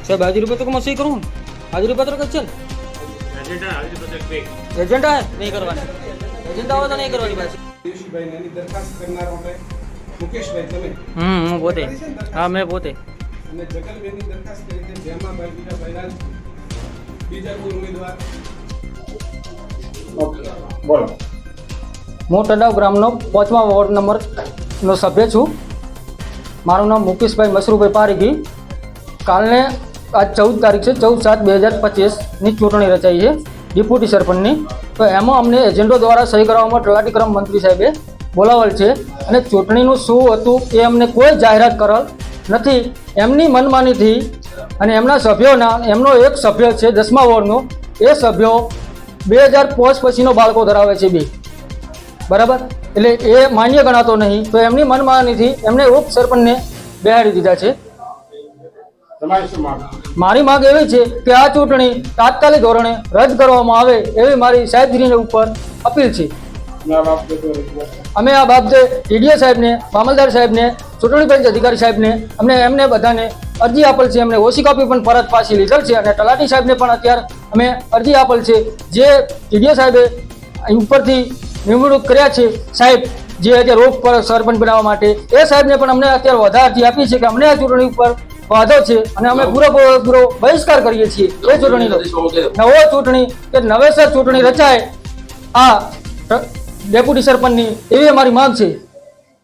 साहब हाजिरी पत्र को मैं सही करूँ हाजिरी पत्र का चल एजेंडा है नहीं करवाना एजेंडा होगा तो नहीं करवानी बात દેવશીભાઈ એની દરખાસ્ત કરનાર આપણે મુકેશભાઈ તમે હું પોતે હા મેં પોતે અને જગલબેનની દરખાસ્ત કરી છે જેમાભાઈ બીજાભાઈ બીજા કોઈ ઉમેદવાર બોલો હું તડાવ ગ્રામનો 5મા વોર્ડ નંબરનો સભ્ય છું. મારું નામ મુકેશભાઈ મસરૂભાઈ પારેખી. કાલને આજ 14 તારીખ છે 14/7/2025ની ચૂંટણી રચાઈ છે ડેપ્યુટી સરપંચની. તો એમાં અમને એજન્ડો દ્વારા સહી કરાવવામાં તલાટી ક્રમ મંત્રી સાહેબે બોલાવેલ છે અને ચૂંટણીનું શું હતું એ અમને કોઈ જાહેરાત કરેલ નથી. એમની મનમાનીથી અને એમના સભ્યોના એમનો એક સભ્ય છે 10મા વોર્ડનો એ સભ્યો 2005 પછીનો બાળકો ધરાવે છે બે બરાબર એટલે એ માન્ય ગણાતો નહીં. તો એમની મનમાનીથી એમને ઉપ સરપંચને બેહાડી દીધા છે. તમારી શું માંગ મારી માંગ એવી છે કે આ ચૂંટણી તાત્કાલિક ધોરણે રદ કરવામાં આવે એવી મારી સાહેબશ્રીને ઉપર અપીલ છે. ના બાપ તો રજૂઆત અમે આ બાબતે ડીડીઓ સાહેબને મામલતદાર સાહેબને ચૂંટણી પંચ અધિકારી સાહેબને એમને બધાને અરજી આપેલ છે. એમને ઓછી કોપી પણ પરત પાછી લીધેલ છે અને તલાટી સાહેબને પણ અત્યારે અમે અરજી આપેલ છે. જે ડીડીઓ સાહેબે ઉપરથી નિમણૂક કર્યા છે સાહેબ જે અત્યારે રોગ પર સરપંચ બનાવવા માટે એ સાહેબને પણ અમને અત્યારે વધારે અરજી આપી છે કે અમને આ ચૂંટણી ઉપર વાંધો છે અને અમે પૂરો બહિષ્કાર કરીએ છીએ એ ચૂંટણીનો. નવો ચૂંટણી કે નવેસર ચૂંટણી રચાય આ ડેપ્યુટી સરપંચની એવી અમારી માંગ છે.